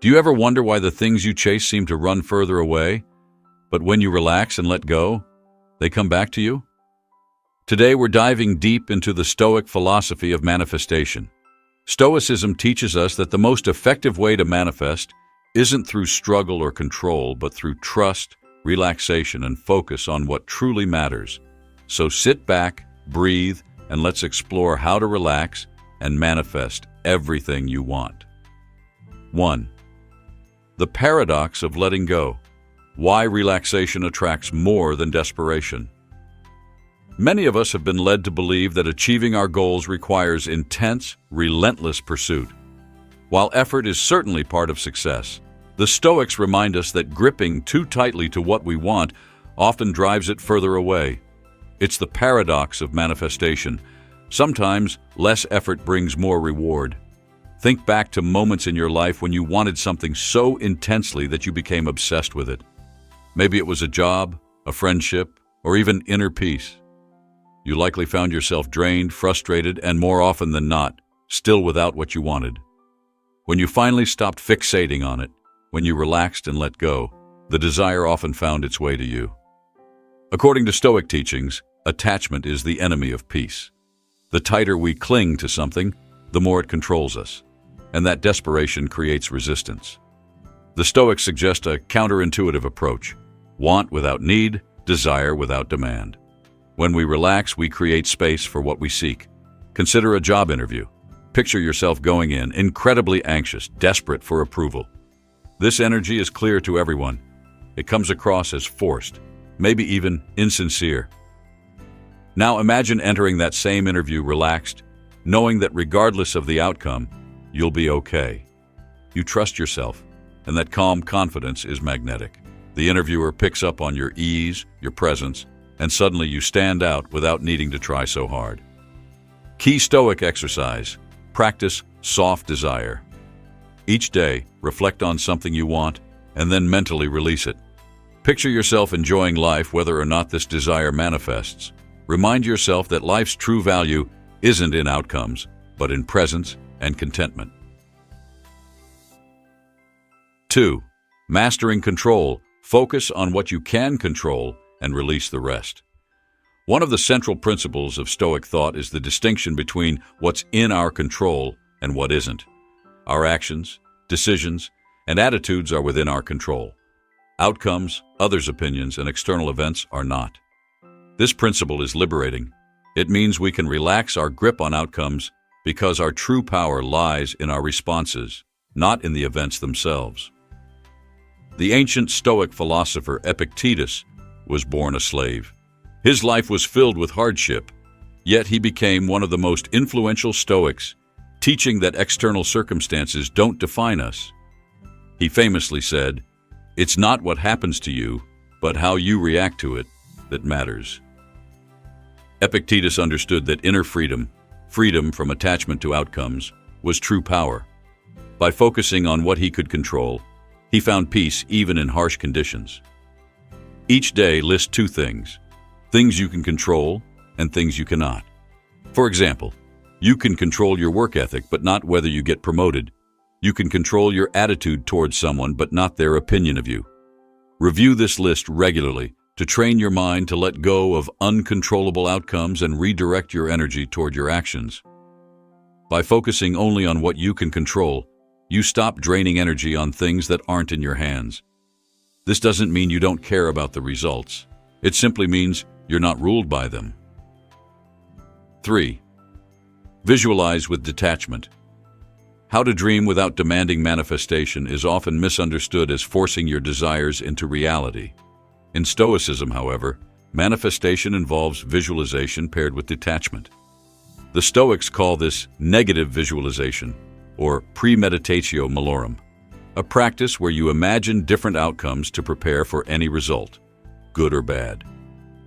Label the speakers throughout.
Speaker 1: Do you ever wonder why the things you chase seem to run further away, but when you relax and let go, they come back to you? Today we're diving deep into the Stoic philosophy of manifestation. Stoicism teaches us that the most effective way to manifest isn't through struggle or control, but through trust, relaxation, and focus on what truly matters. So sit back, breathe, and let's explore how to relax and manifest everything you want. 1. The paradox of letting go. Why relaxation attracts more than desperation. Many of us have been led to believe that achieving our goals requires intense, relentless pursuit. While effort is certainly part of success, the Stoics remind us that gripping too tightly to what we want often drives it further away. It's the paradox of manifestation. Sometimes less effort brings more reward. Think back to moments in your life when you wanted something so intensely that you became obsessed with it. Maybe it was a job, a friendship, or even inner peace. You likely found yourself drained, frustrated, and more often than not, still without what you wanted. When you finally stopped fixating on it, when you relaxed and let go, the desire often found its way to you. According to Stoic teachings, attachment is the enemy of peace. The tighter we cling to something, the more it controls us, and that desperation creates resistance. The Stoics suggest a counterintuitive approach: want without need, desire without demand. When we relax, we create space for what we seek. Consider a job interview. Picture yourself going in, incredibly anxious, desperate for approval. This energy is clear to everyone. It comes across as forced, maybe even insincere. Now imagine entering that same interview relaxed, knowing that regardless of the outcome, you'll be okay. You trust yourself, and that calm confidence is magnetic. The interviewer picks up on your ease, your presence, and suddenly you stand out without needing to try so hard. Key Stoic exercise: practice soft desire. Each day, reflect on something you want, and then mentally release it. Picture yourself enjoying life whether or not this desire manifests. Remind yourself that life's true value isn't in outcomes, but in presence and contentment. 2. Mastering control. Focus on what you can control and release the rest. One of the central principles of Stoic thought is the distinction between what's in our control and what isn't. Our actions, decisions, and attitudes are within our control. Outcomes, others' opinions, and external events are not. This principle is liberating. It means we can relax our grip on outcomes because our true power lies in our responses, not in the events themselves. The ancient Stoic philosopher Epictetus was born a slave. His life was filled with hardship, yet he became one of the most influential Stoics, teaching that external circumstances don't define us. He famously said, "It's not what happens to you, but how you react to it, that matters." Epictetus understood that inner freedom, freedom from attachment to outcomes, was true power. By focusing on what he could control, he found peace even in harsh conditions. Each day, list 2 things: things you can control and things you cannot. For example, you can control your work ethic, but not whether you get promoted. You can control your attitude towards someone, but not their opinion of you. Review this list regularly to train your mind to let go of uncontrollable outcomes and redirect your energy toward your actions. By focusing only on what you can control, you stop draining energy on things that aren't in your hands. This doesn't mean you don't care about the results. It simply means you're not ruled by them. 3. Visualize with detachment. How to dream without demanding manifestation is often misunderstood as forcing your desires into reality. In Stoicism, however, manifestation involves visualization paired with detachment. The Stoics call this negative visualization, or premeditatio malorum, a practice where you imagine different outcomes to prepare for any result, good or bad.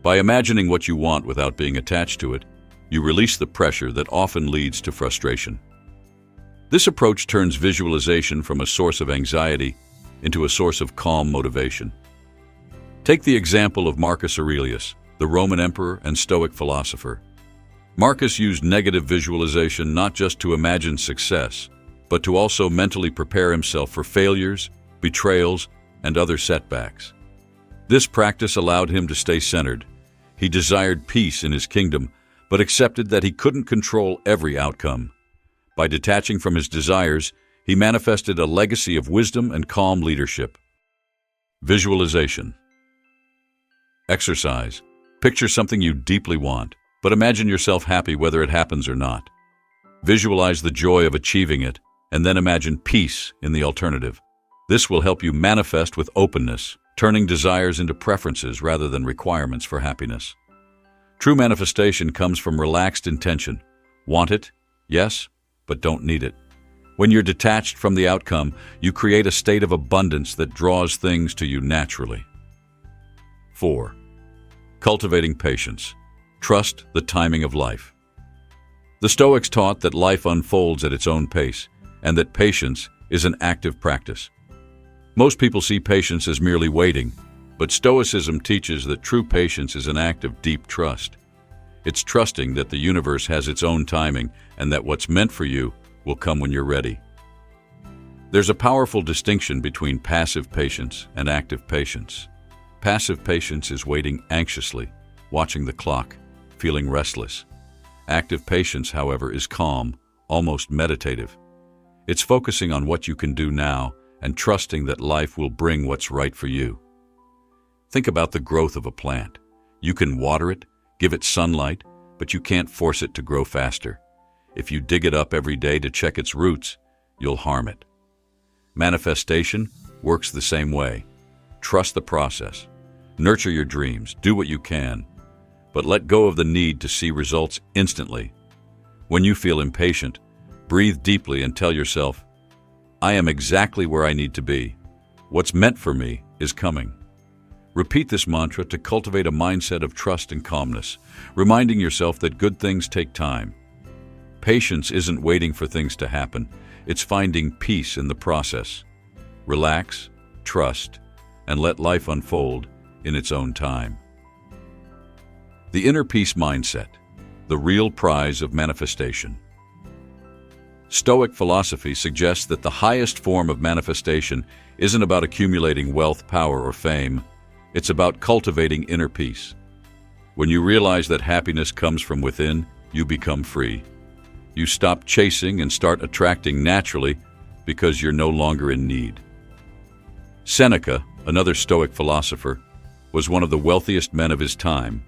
Speaker 1: By imagining what you want without being attached to it, you release the pressure that often leads to frustration. This approach turns visualization from a source of anxiety into a source of calm motivation. Take the example of Marcus Aurelius, the Roman emperor and Stoic philosopher. Marcus used negative visualization not just to imagine success, but to also mentally prepare himself for failures, betrayals, and other setbacks. This practice allowed him to stay centered. He desired peace in his kingdom, but accepted that he couldn't control every outcome. By detaching from his desires, he manifested a legacy of wisdom and calm leadership. Visualization. Exercise. Picture something you deeply want, but imagine yourself happy whether it happens or not. Visualize the joy of achieving it, and then imagine peace in the alternative. This will help you manifest with openness, turning desires into preferences rather than requirements for happiness. True manifestation comes from relaxed intention. Want it? Yes, but don't need it. When you're detached from the outcome, you create a state of abundance that draws things to you naturally. 4. Cultivating patience. Trust the timing of life. The Stoics taught that life unfolds at its own pace, and that patience is an active practice. Most people see patience as merely waiting, but Stoicism teaches that true patience is an act of deep trust. It's trusting that the universe has its own timing and that what's meant for you will come when you're ready. There's a powerful distinction between passive patience and active patience. Passive patience is waiting anxiously, watching the clock, feeling restless. Active patience, however, is calm, almost meditative. It's focusing on what you can do now and trusting that life will bring what's right for you. Think about the growth of a plant. You can water it, give it sunlight, but you can't force it to grow faster. If you dig it up every day to check its roots, you'll harm it. Manifestation works the same way. Trust the process. Nurture your dreams, do what you can, but let go of the need to see results instantly. When you feel impatient, breathe deeply and tell yourself, I am exactly where I need to be. What's meant for me is coming. Repeat this mantra to cultivate a mindset of trust and calmness, reminding yourself that good things take time. Patience isn't waiting for things to happen, it's finding peace in the process. Relax, trust, and let life unfold in its own time. The inner peace mindset, the real prize of manifestation. Stoic philosophy suggests that the highest form of manifestation isn't about accumulating wealth, power, or fame. It's about cultivating inner peace. When you realize that happiness comes from within, you become free. You stop chasing and start attracting naturally because you're no longer in need. Seneca, another Stoic philosopher, was one of the wealthiest men of his time.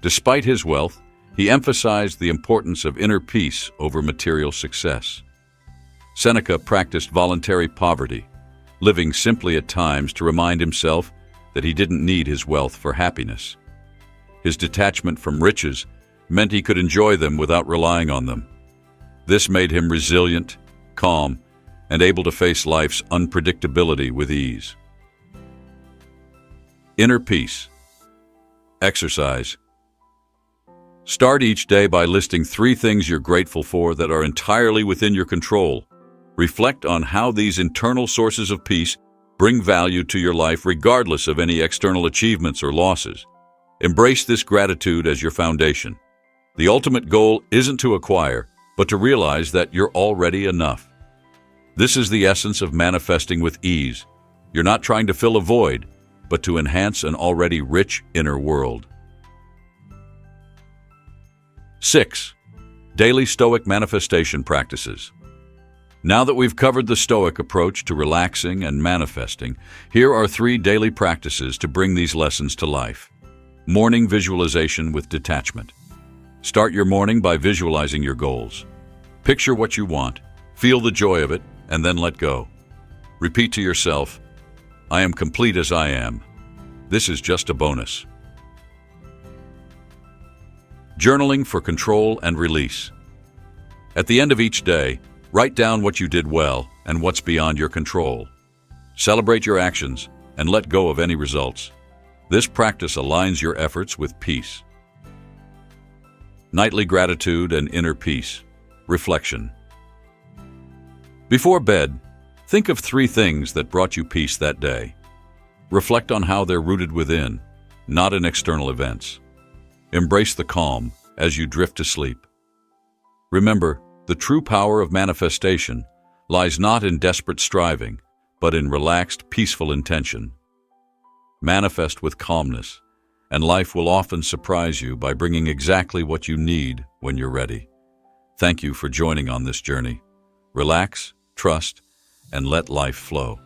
Speaker 1: Despite his wealth, he emphasized the importance of inner peace over material success. Seneca practiced voluntary poverty, living simply at times to remind himself that he didn't need his wealth for happiness. His detachment from riches meant he could enjoy them without relying on them. This made him resilient, calm, and able to face life's unpredictability with ease. Inner peace. Exercise. Start each day by listing 3 things you're grateful for that are entirely within your control. Reflect on how these internal sources of peace bring value to your life regardless of any external achievements or losses. Embrace this gratitude as your foundation. The ultimate goal isn't to acquire, but to realize that you're already enough. This is the essence of manifesting with ease. You're not trying to fill a void, but to enhance an already rich inner world. 6. Daily Stoic manifestation practices. Now that we've covered the Stoic approach to relaxing and manifesting, here are 3 daily practices to bring these lessons to life. Morning visualization with detachment. Start your morning by visualizing your goals. Picture what you want, feel the joy of it, and then let go. Repeat to yourself, I am complete as I am. This is just a bonus. Journaling for control and release. At the end of each day, write down what you did well and what's beyond your control. Celebrate your actions and let go of any results. This practice aligns your efforts with peace. Nightly gratitude and inner peace. Reflection. Before bed, think of 3 things that brought you peace that day. Reflect on how they're rooted within, not in external events. Embrace the calm as you drift to sleep. Remember, the true power of manifestation lies not in desperate striving, but in relaxed, peaceful intention. Manifest with calmness, and life will often surprise you by bringing exactly what you need when you're ready. Thank you for joining on this journey. Relax, trust, and let life flow.